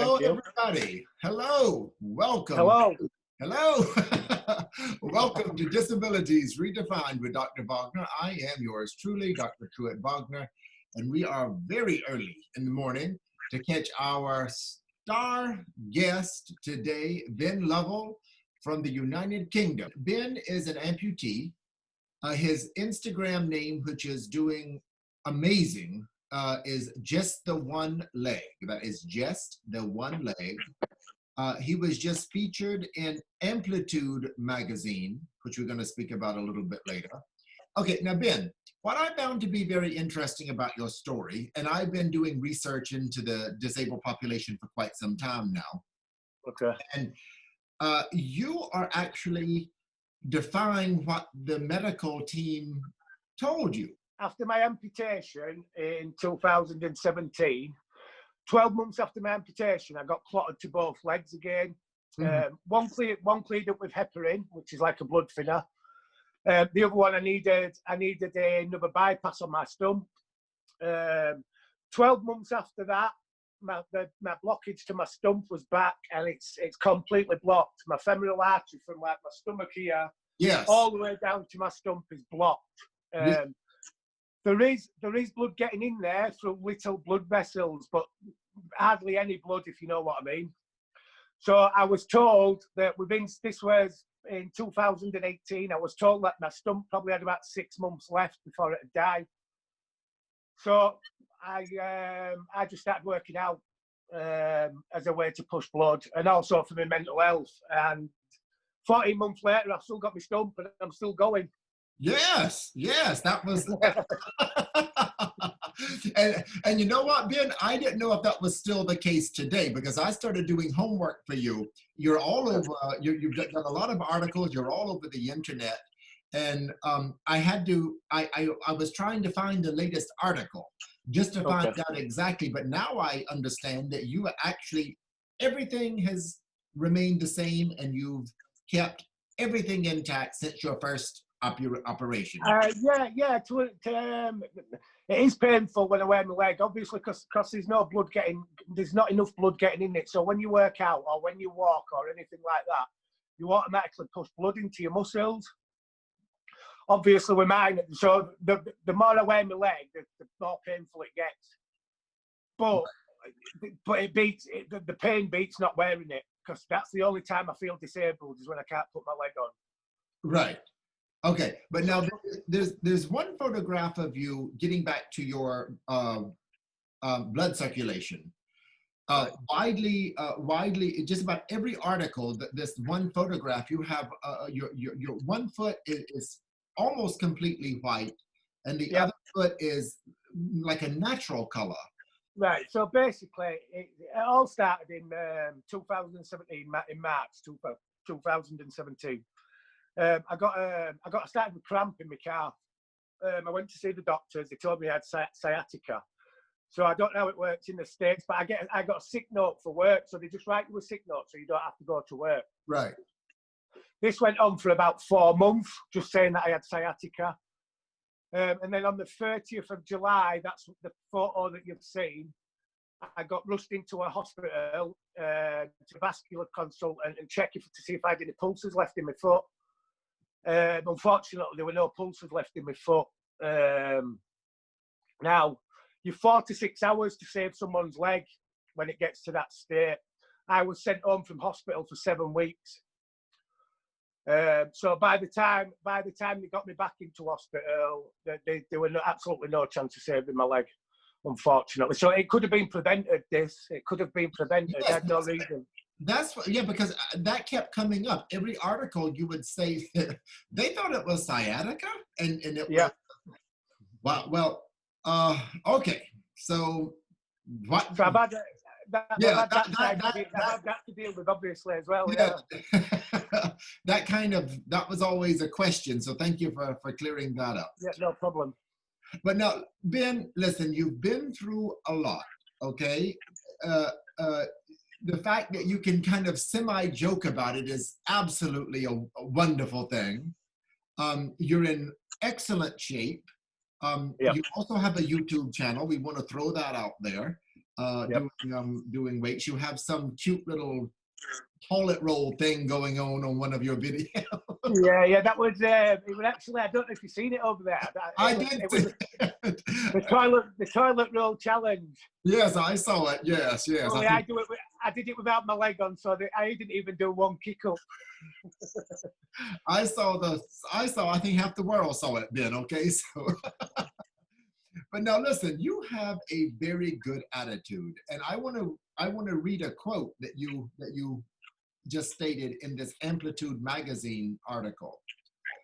Hello, everybody. Hello. Welcome. Hello. Hello. Welcome to Disabilities Redefined with Dr. Wagner. I am yours truly, Dr. Truett Wagner, and we are very early in the morning to catch our star guest today, Ben Lovell from the United Kingdom. Ben is an amputee. His Instagram name, which is doing amazing, is Just the One Leg. That is Just the One Leg. He was just featured in Amputee magazine, which we're going to speak about a little bit later. Okay, now Ben, what I found to be very interesting about your story, and I've been doing research into the disabled population for quite some time now. Okay. And you are actually defying what the medical team told you. After my amputation in 2017, 12 months after my amputation, I got clotted to both legs again. One cleared up with heparin, which is like a blood thinner. The other one, I needed another bypass on my stump. 12 months after that, my blockage to my stump was back, and it's completely blocked. My femoral artery from like my stomach here, yes, all the way down to my stump is blocked. Yes. There is blood getting in there through little blood vessels, but hardly any blood, if you know what I mean. So I was told that this was in 2018, I was told that my stump probably had about 6 months left before it would die. So I just started working out as a way to push blood, and also for my mental health. And 14 months later, I've still got my stump and I'm still going. Yes, that was and you know what, Ben, I didn't know if that was still the case today, because I started doing homework for you. You're all over, you've done a lot of articles, you're all over the internet, and I was trying to find the latest article just to find out exactly, but now I understand that you actually, everything has remained the same and you've kept everything intact since your first operation. Yeah. It is painful when I wear my leg, obviously, because there's not enough blood getting in it. So when you work out or when you walk or anything like that, you automatically push blood into your muscles. Obviously, with mine, so the more I wear my leg, the more painful it gets. But the pain beats not wearing it, because that's the only time I feel disabled, is when I can't put my leg on. Right. Okay, but now there's one photograph of you getting back to your blood circulation. Widely, just about every article, this one photograph, you have your one foot is almost completely white, and the other foot is like a natural color. Right. So basically, it all started in 2017, in March 2017. I started with cramp in my calf. I went to see the doctors. They told me I had sciatica. So I don't know how it works in the States, but I got a sick note for work. So they just write you a sick note so you don't have to go to work. Right. This went on for about 4 months, just saying that I had sciatica. And then on the 30th of July, that's the photo that you've seen, I got rushed into a hospital to a vascular consultant and check to see if I had any pulses left in my foot. Unfortunately, there were no pulses left in my foot. Now, you've 4 to 6 hours to save someone's leg when it gets to that state. I was sent home from hospital for 7 weeks. So by the time they got me back into hospital, there were absolutely no chance of saving my leg, unfortunately. So it could have been prevented. It could have been prevented. Yes, I had no reason. That's because that kept coming up. Every article you would say they thought it was sciatica, and it was. Well, okay. So what? So I've had that to deal with, obviously, as well. Yeah. that was always a question. So thank you for clearing that up. Yeah, no problem. But now, Ben, listen, you've been through a lot. Okay. The fact that you can kind of semi-joke about it is absolutely a wonderful thing. You're in excellent shape. You also have a YouTube channel. We want to throw that out there. Yep. doing weights. You have some cute little toilet roll thing going on one of your videos. Yeah. That was it was actually, I don't know if you've seen it over there. I It did was see it. the toilet roll challenge. Yes, I saw it. Yes. Only I did it without my leg on, so I didn't even do one kick up. I think half the world saw it, Ben. Okay, so but now listen, you have a very good attitude, and I want to read a quote that you just stated in this Amplitude magazine article.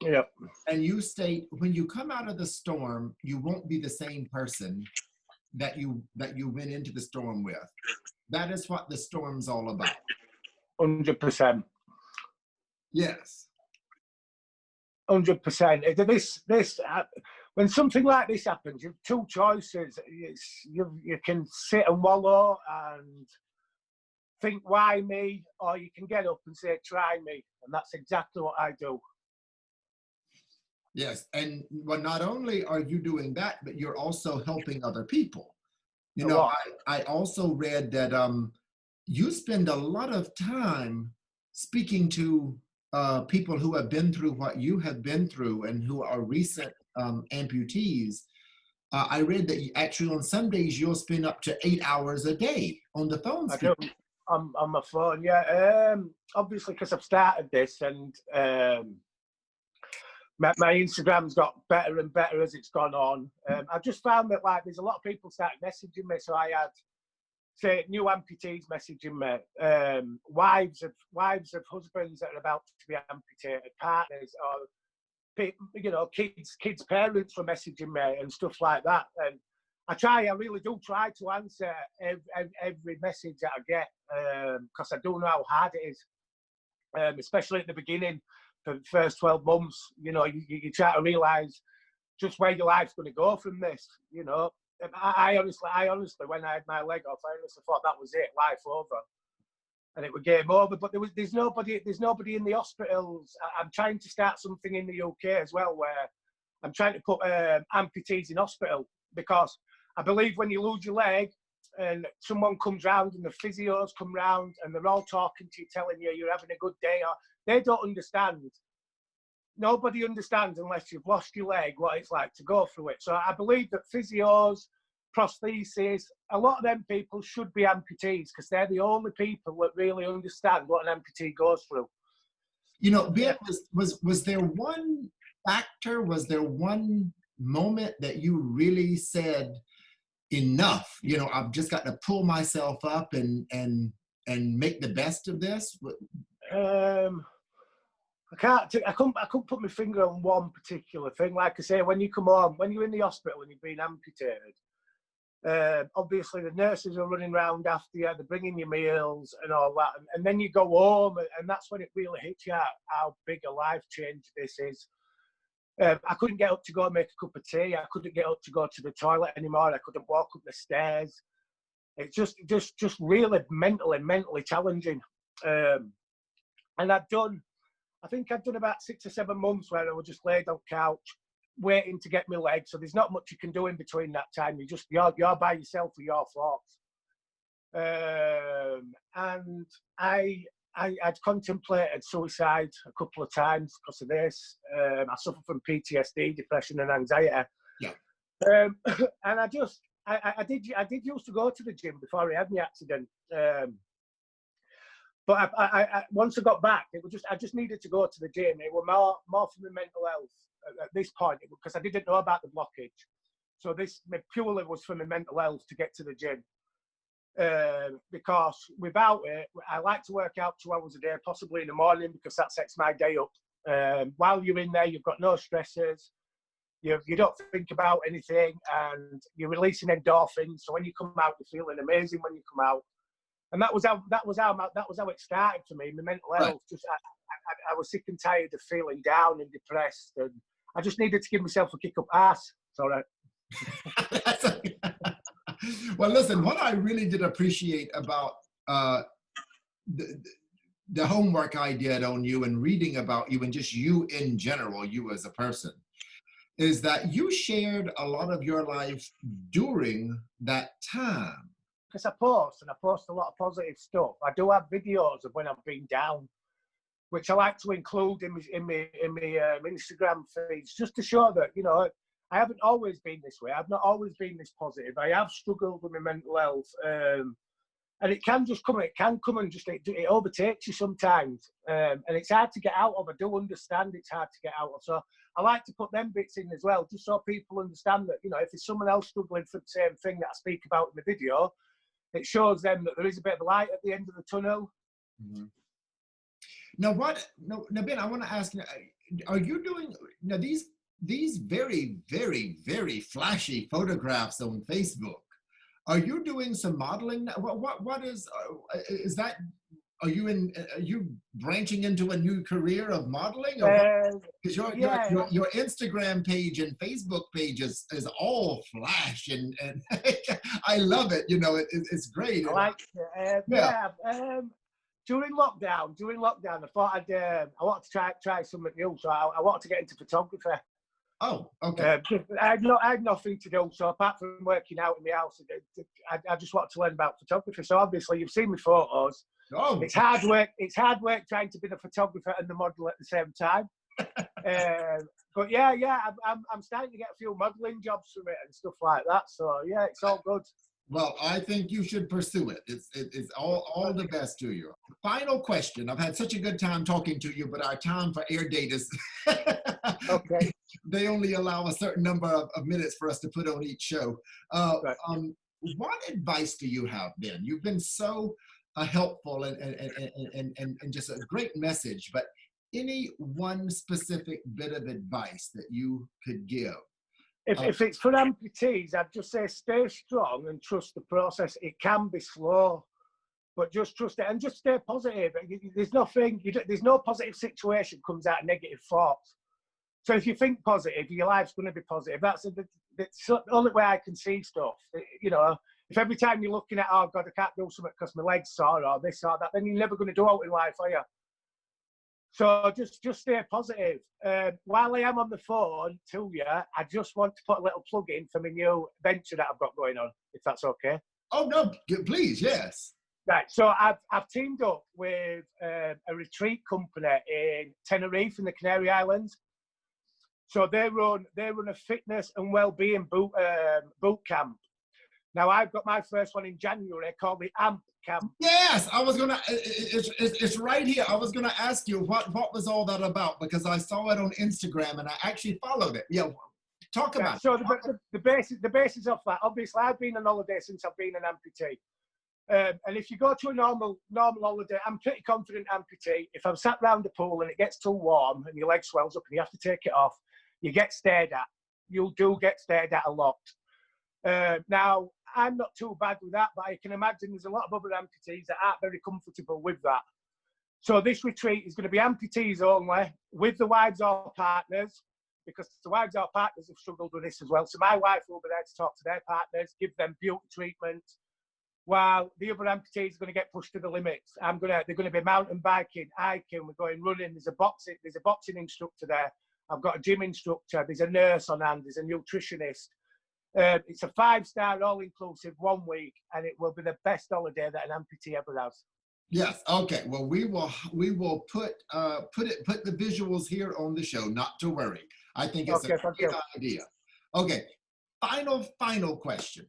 Yep. And you state, when you come out of the storm, you won't be the same person that you went into the storm with. That is what the storm's all about. 100%. Yes. 100%. When something like this happens, you have two choices. You can sit and wallow and think, why me? Or you can get up and say, try me. And that's exactly what I do. Yes. And well, not only are you doing that, but you're also helping other people. You know, I also read that you spend a lot of time speaking to people who have been through what you have been through and who are recent amputees. I read that actually on some days you'll spend up to 8 hours a day on the phone. I do on my phone, yeah. Obviously, because I've started this, and my Instagram's got better and better as it's gone on. I've just found that there's a lot of people started messaging me. So I had, say, new amputees messaging me, wives of husbands that are about to be amputated, partners, or kids' parents were messaging me and stuff like that. And I really do try to answer every message that I get, because I do know how hard it is, especially at the beginning. For the first 12 months, you try to realise just where your life's going to go from this. I honestly, when I had my leg off, I honestly thought that was it, life over, and it was game over. But there's nobody in the hospitals. I'm trying to start something in the UK as well, where I'm trying to put amputees in hospital, because I believe when you lose your leg and someone comes round and the physios come round and they're all talking to you, telling you you're having a good day, or they don't understand. Nobody understands unless you've lost your leg what it's like to go through it. So I believe that physios, prostheses, a lot of them people should be amputees, because they're the only people that really understand what an amputee goes through. Ben, was there one factor, was there one moment that you really said, enough, I've just got to pull myself up and make the best of this? I couldn't put my finger on one particular thing. Like I say, when you come home, when you're in the hospital and you've been amputated, obviously the nurses are running around after you, they're bringing you meals and all that, and then you go home, and that's when it really hits you how big a life change this is. I couldn't get up to go and make a cup of tea. I couldn't get up to go to the toilet anymore. I couldn't walk up the stairs. It's just really mentally challenging. And I think I've done about 6 or 7 months where I was just laid on the couch waiting to get my leg. So there's not much you can do in between that time. You're by yourself with your thoughts. And I'd contemplated suicide a couple of times because of this. I suffer from PTSD, depression, and anxiety. Yeah. And I did used to go to the gym before I had my accident. But I once I got back, I just needed to go to the gym. It was more for my mental health at this point, because I didn't know about the blockage. So this purely was for my mental health to get to the gym. Because without it, I like to work out 2 hours a day, possibly in the morning, because that sets my day up. While you're in there, you've got no stresses. You don't think about anything, and you're releasing endorphins. So when you come out, you're feeling amazing when you come out. And that was how it started for me. My mental health, just I was sick and tired of feeling down and depressed, and I just needed to give myself a kick up ass. Sorry. Well, listen, what I really did appreciate about the homework I did on you and reading about you and just you in general, you as a person, is that you shared a lot of your life during that time. because I post and I post a lot of positive stuff. I do have videos of when I've been down, which I like to include in my Instagram feeds, just to show that, you know, I haven't always been this way. I've not always been this positive. I have struggled with my mental health, and it can just come. It can come and just it overtakes you sometimes, and it's hard to get out of. I do understand it's hard to get out of. So I like to put them bits in as well, just so people understand that, you know, if there's someone else struggling for the same thing that I speak about in the video, it shows them that there is a bit of light at the end of the tunnel. Mm-hmm. Now, Ben, I want to ask you: are you doing now these very, very, very flashy photographs on Facebook? Are you doing some modeling? What is that? Are you branching into a new career of modeling? Because your Instagram page and Facebook page is all flash and I love it. You know, it's great. I like it. During lockdown, I thought I wanted to try something new, so I wanted to get into photography. Oh, okay. I had nothing to do, so apart from working out in the house, I just wanted to learn about photography. So obviously, you've seen my photos. Oh, it's hard work. It's hard work trying to be the photographer and the model at the same time. But yeah, I'm starting to get a few modeling jobs from it and stuff like that. So yeah, it's all good. Well, I think you should pursue it. It's all the best to you. Final question. I've had such a good time talking to you, but our time for air date is okay. They only allow a certain number of minutes for us to put on each show. Right. What advice do you have, Ben? You've been so helpful and just a great message, but any one specific bit of advice that you could give? If it's for amputees, I'd just say stay strong and trust the process. It can be slow, but just trust it and just stay positive. There's no positive situation comes out of negative thoughts. So if you think positive, your life's going to be positive. That's the only way I can see stuff. You know, if every time you're looking at, oh God, I can't do something because my leg's sore or this or that, then you're never going to do out in life, are you? So just stay positive. While I am on the phone to you, I just want to put a little plug in for my new venture that I've got going on, if that's okay. Oh no, please, yes. Right. So I've teamed up with a retreat company in Tenerife in the Canary Islands. So they run a fitness and well-being boot camp. Now I've got my first one in January called the AMP Camp. Yes, I was gonna. It's right here. I was gonna ask you what was all that about, because I saw it on Instagram and I actually followed it. Yeah, talk about it. So the basis of that. Obviously, I've been on holiday since I've been an amputee. And if you go to a normal holiday, I'm pretty confident amputee. If I'm sat round the pool and it gets too warm and your leg swells up and you have to take it off, you get stared at. You do get stared at a lot. Now, I'm not too bad with that, but I can imagine there's a lot of other amputees that aren't very comfortable with that. So this retreat is going to be amputees only, with the wives or partners, because the wives or partners have struggled with this as well. So my wife will be there to talk to their partners, give them beauty treatment, while the other amputees are going to get pushed to the limits. They're going to be mountain biking, hiking, we're going running. There's a boxing instructor there. I've got a gym instructor. There's a nurse on hand. There's a nutritionist. It's a 5-star all-inclusive 1 week, and it will be the best holiday that an amputee ever has. Yes. Okay. Well, we will put the visuals here on the show. Not to worry. I think it's a great idea. Okay. Final question.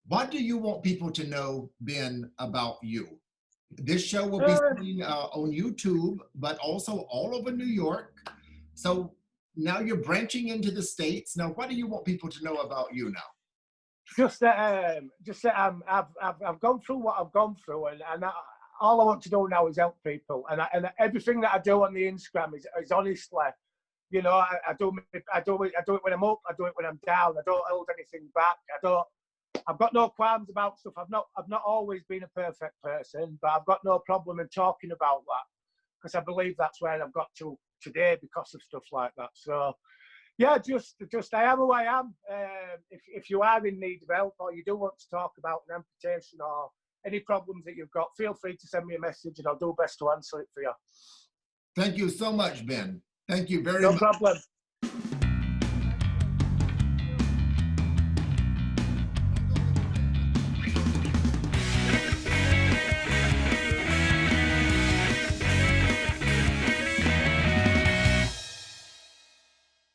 What do you want people to know, Ben, about you? This show will be seen on YouTube, but also all over New York. So now you're branching into the States. Now, what do you want people to know about you now? Just that I've gone through what I've gone through, and all I want to do now is help people. And everything that I do on the Instagram is honestly, you know, I do it when I'm up, I do it when I'm down. I don't hold anything back. I've got no qualms about stuff. I've not always been a perfect person, but I've got no problem in talking about that, because I believe that's where I've got to today because of stuff like that. So yeah, just I am who I am. If you are in need of help, or you do want to talk about an amputation or any problems that you've got, feel free to send me a message and I'll do best to answer it for you. Thank you so much, Ben. Thank you very much. No problem.